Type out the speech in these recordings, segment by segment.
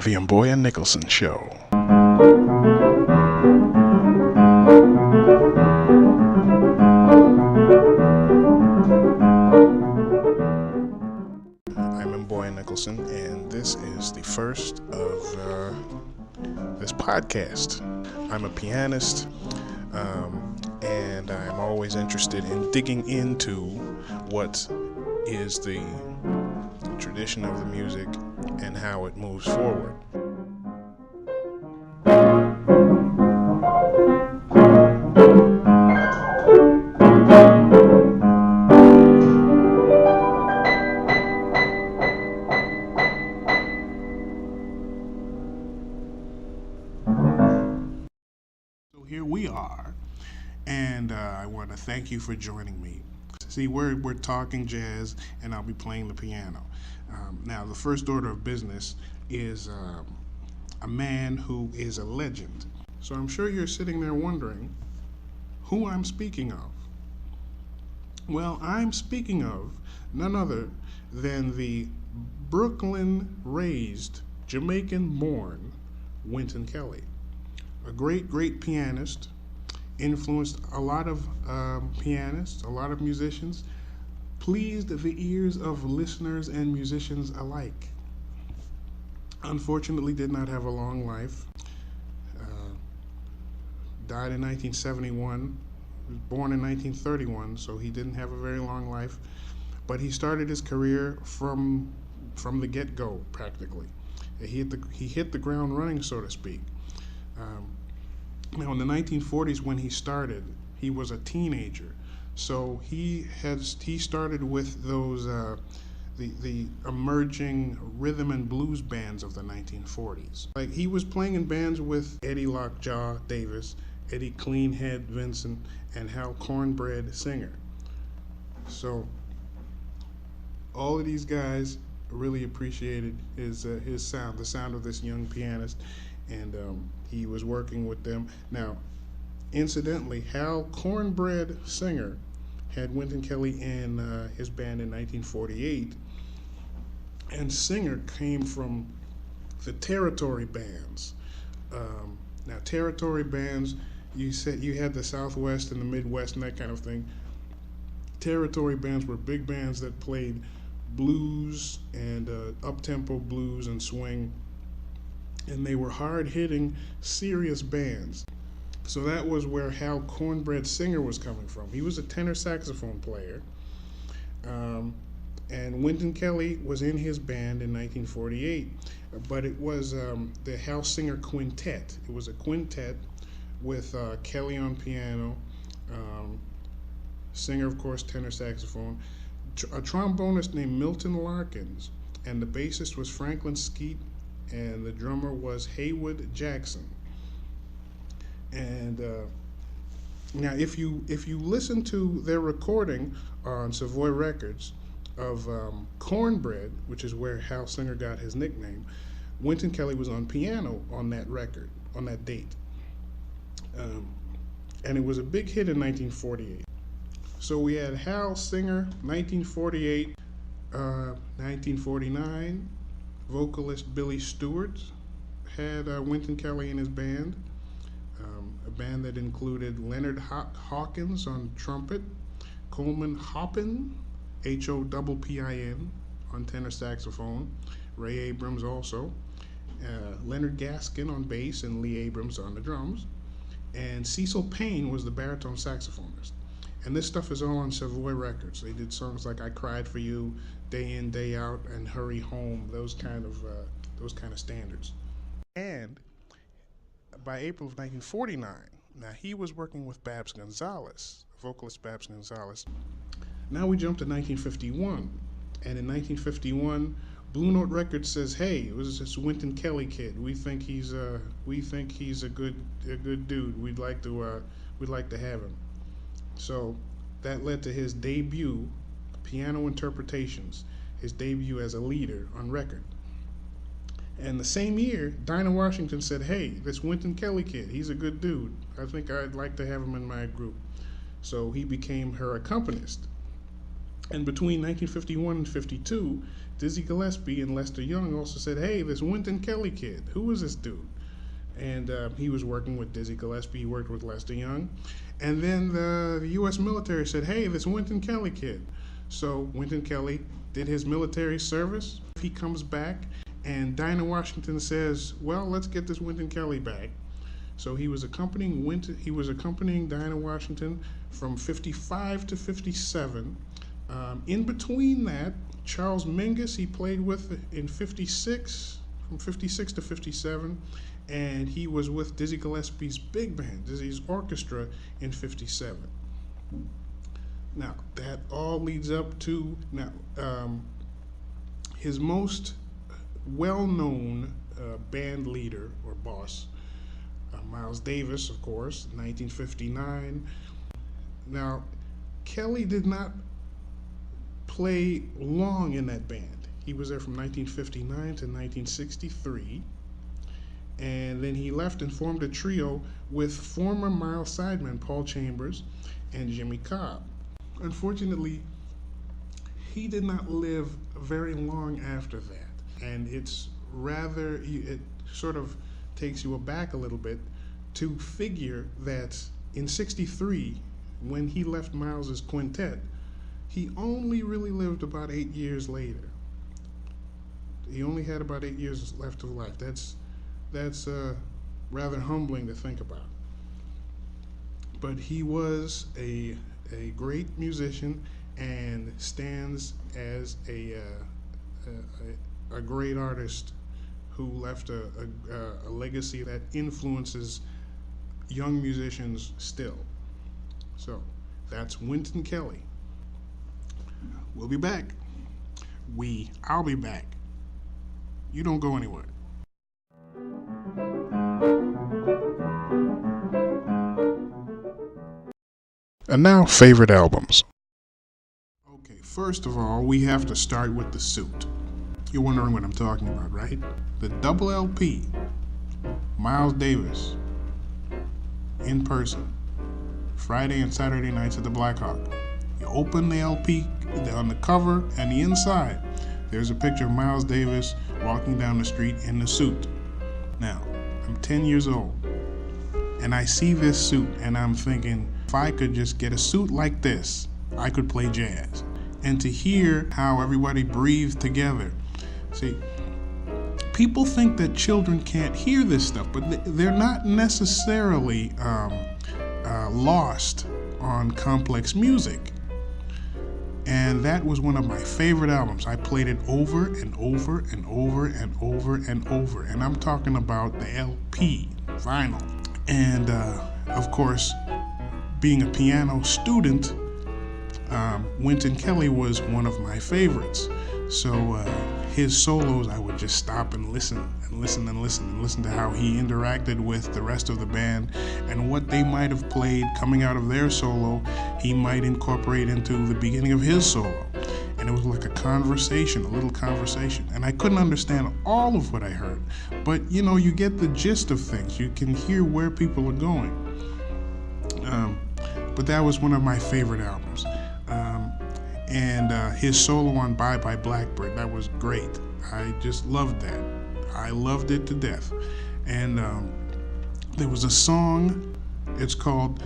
The Mboya Nicholson Show. I'm Mboya Nicholson, and this is the first of this podcast. I'm a pianist, and I'm always interested in digging into what is the tradition of the music and how it moves forward. So here we are, and I want to thank you for joining me. See, we're talking jazz, and I'll be playing the piano. Now, the first order of business is a man who is a legend. So I'm sure you're sitting there wondering who I'm speaking of. Well, I'm speaking of none other than the Brooklyn-raised, Jamaican-born Wynton Kelly, a great pianist, influenced a lot of pianists, a lot of musicians, pleased the ears of listeners and musicians alike. Unfortunately, did not have a long life. Died in 1971. Was born in 1931, so he didn't have a very long life. But he started his career from the get-go, practically. He hit the ground running, so to speak. Now, in the 1940s, when he started, he was a teenager. So he started with those the emerging rhythm and blues bands of the 1940s. Like, he was playing in bands with Eddie Lockjaw Davis, Eddie Cleanhead Vincent, and Hal Cornbread Singer. So all of these guys really appreciated his sound, the sound of this young pianist, and he was working with them. Now, incidentally, Hal Cornbread Singer had Wynton Kelly in his band in 1948, and Singer came from the territory bands. Now, territory bands, you said you had the Southwest and the Midwest and that kind of thing. Territory bands were big bands that played blues and up-tempo blues and swing, and they were hard-hitting, serious bands. So that was where Hal Cornbread Singer was coming from. He was a tenor saxophone player, and Wynton Kelly was in his band in 1948, but it was the Hal Singer Quintet. It was a quintet with Kelly on piano, Singer, of course, tenor saxophone, a trombonist named Milton Larkins, and the bassist was Franklin Skeet, and the drummer was Haywood Jackson. And now, if you listen to their recording on Savoy Records of Cornbread, which is where Hal Singer got his nickname, Wynton Kelly was on piano on that record, on that date. And it was a big hit in 1948. So we had Hal Singer, 1948, 1949, vocalist Billy Stewart had Wynton Kelly in his band. A band that included Leonard Hawkins on trumpet, Coleman Hoppin, Hoppin, on tenor saxophone, Ray Abrams also, Leonard Gaskin on bass, and Lee Abrams on the drums, and Cecil Payne was the baritone saxophonist. And this stuff is all on Savoy Records. They did songs like "I Cried for You," "Day In, Day Out," and "Hurry Home," those kind of standards. And by April of 1949, now he was working with Babs Gonzalez, vocalist Babs Gonzalez. Now we jump to 1951, and in 1951, Blue Note Records says, "Hey, it was this Wynton Kelly kid. We think he's a good dude. We'd like to have him." So that led to his debut, Piano Interpretations, his debut as a leader on record. And the same year, Dinah Washington said, "Hey, this Wynton Kelly kid, he's a good dude. I think I'd like to have him in my group." So he became her accompanist. And between 1951 and 52, Dizzy Gillespie and Lester Young also said, hey, this Wynton Kelly kid, who is this dude? And he was working with Dizzy Gillespie, he worked with Lester Young. And then the U.S. military said, hey, this Wynton Kelly kid. So Wynton Kelly did his military service. He comes back, and Dinah Washington says, well, let's get this Wynton Kelly back. So he was accompanying Dinah Washington from 55 to 57. In between that, Charles Mingus he played with in 56, from 56 to 57, and he was with Dizzy Gillespie's big band, Dizzy's orchestra, in 57. Now, that all leads up to his most well-known band leader or boss, Miles Davis, of course, 1959. Now, Kelly did not play long in that band. He was there from 1959 to 1963, and then he left and formed a trio with former Miles sidemen Paul Chambers and Jimmy Cobb. Unfortunately, he did not live very long after that, and it sort of takes you aback a little bit to figure that in 63, when he left Miles's quintet, he only really lived about 8 years later. He only had about 8 years left of life. That's rather humbling to think about. But he was a great musician and stands as a great artist who left a legacy that influences young musicians still. So that's Wynton Kelly. We'll be back. I'll be back. You don't go anywhere. And now, favorite albums. Okay, first of all, we have to start with the suit. You're wondering what I'm talking about, right? The double LP, Miles Davis, in person, Friday and Saturday nights at the Black Hawk. You open the LP on the cover and the inside, there's a picture of Miles Davis walking down the street in the suit. Now, I'm 10 years old, and I see this suit, and I'm thinking, if I could just get a suit like this, I could play jazz. And to hear how everybody breathed together. See, people think that children can't hear this stuff, but they're not necessarily lost on complex music. And that was one of my favorite albums. I played it over and over and over and over and over. And I'm talking about the LP, vinyl. And of course, being a piano student, Wynton Kelly was one of my favorites. So his solos, I would just stop and listen and listen and listen and listen to how he interacted with the rest of the band and what they might have played coming out of their solo, he might incorporate into the beginning of his solo. And it was like a conversation, a little conversation. And I couldn't understand all of what I heard, but you get the gist of things. You can hear where people are going. But that was one of my favorite albums. And his solo on Bye Bye Blackbird, that was great. I just loved that. I loved it to death. And there was a song, it's called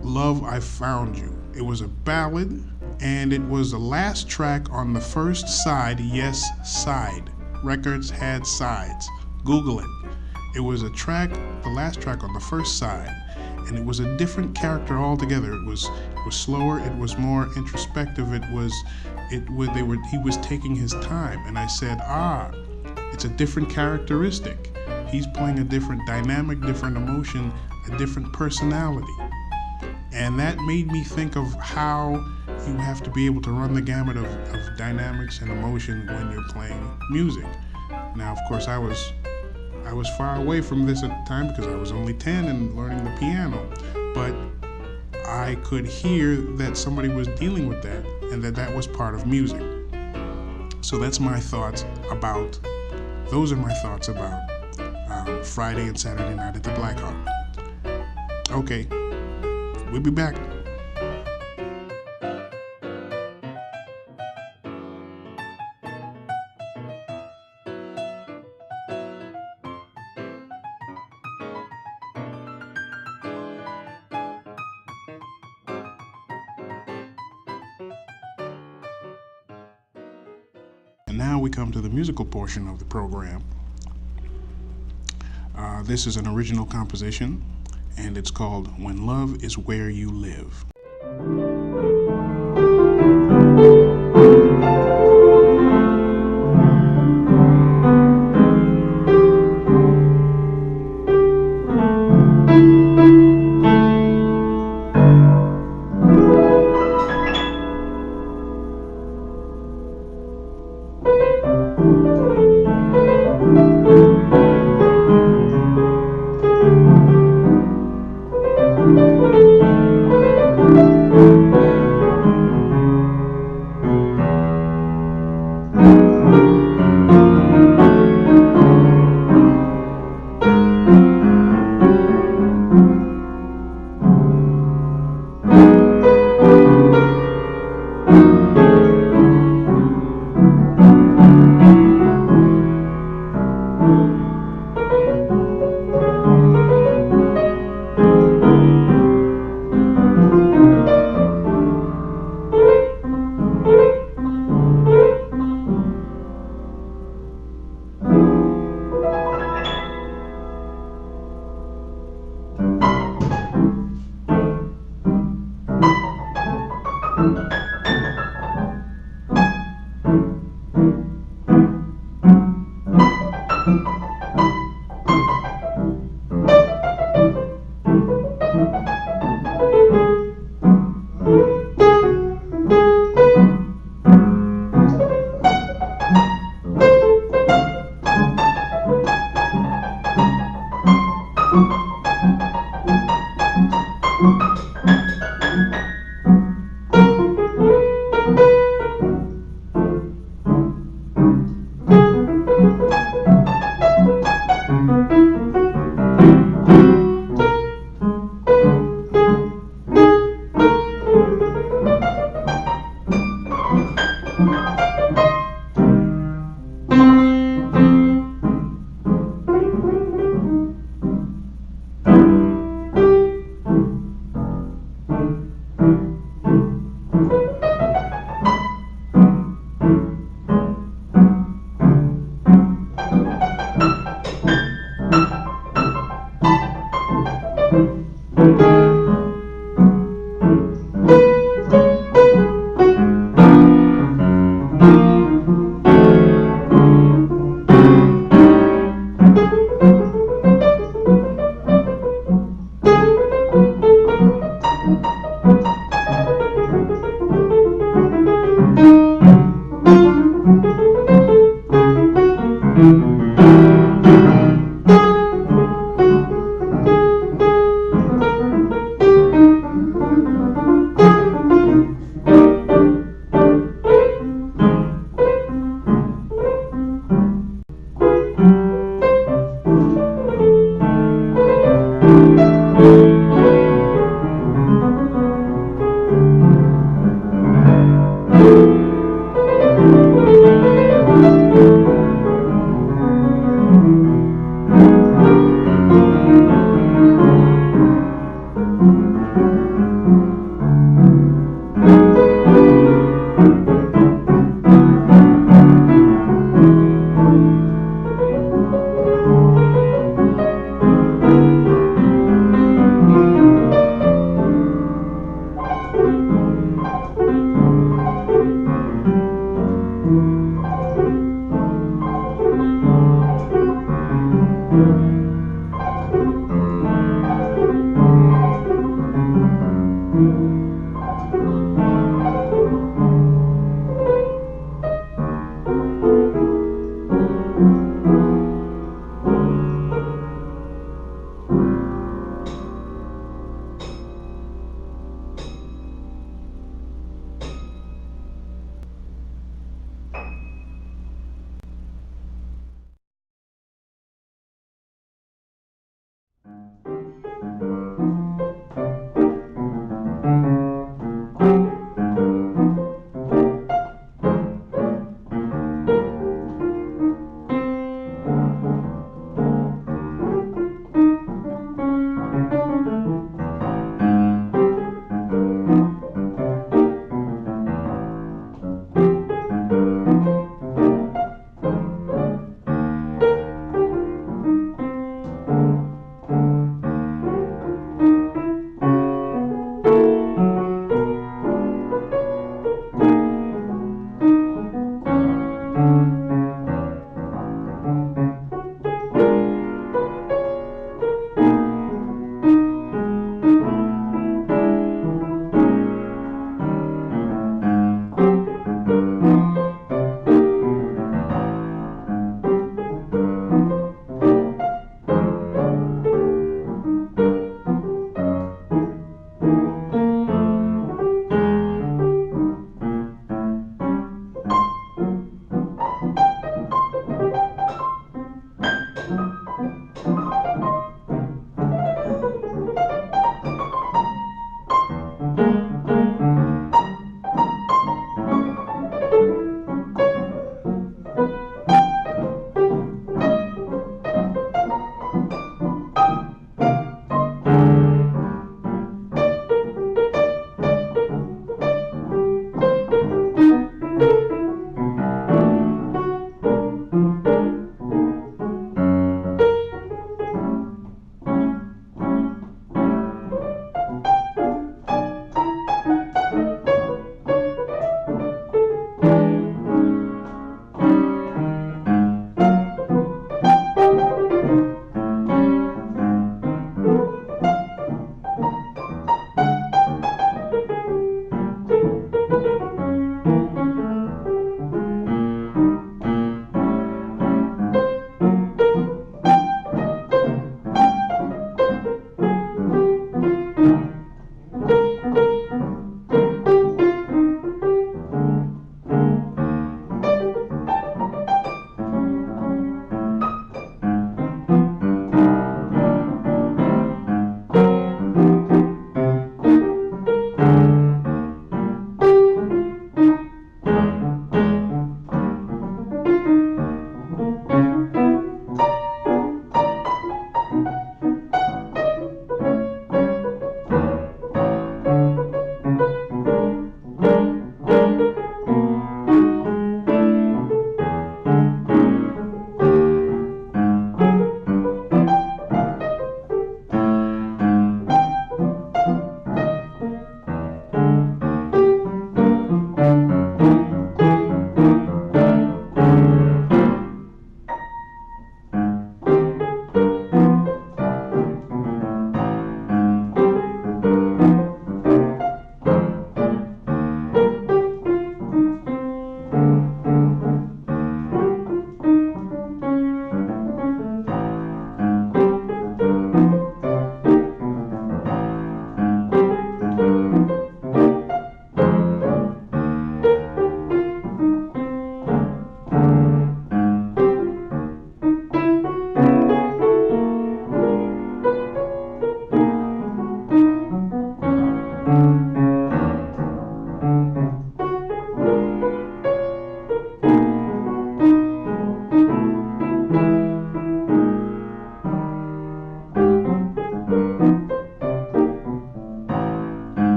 Love, I Found You. It was a ballad, and it was the last track on the first side, Yes Side. Records had sides. Google it. It was the last track on the first side, and it was a different character altogether. It was slower, it was more introspective, he was taking his time, and I said, it's a different characteristic. He's playing a different dynamic, different emotion, a different personality. And that made me think of how you have to be able to run the gamut of dynamics and emotion when you're playing music. Now, of course, I was far away from this at the time because I was only 10 and learning the piano, but I could hear that somebody was dealing with that and that was part of music. So those are my thoughts about Friday and Saturday night at the Black Hawk. Okay, we'll be back. And now we come to the musical portion of the program. This is an original composition, and it's called When Love Is Where You Live.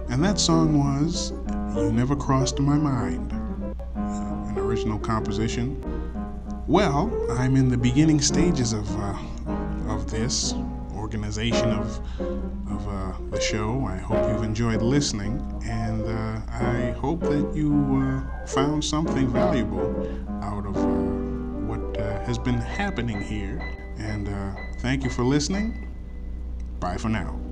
And that song was You Never Crossed My Mind, an original composition. Well, I'm in the beginning stages of this organization of the show. I hope you've enjoyed listening, and I hope that you found something valuable out of what has been happening here. And thank you for listening. Bye for now.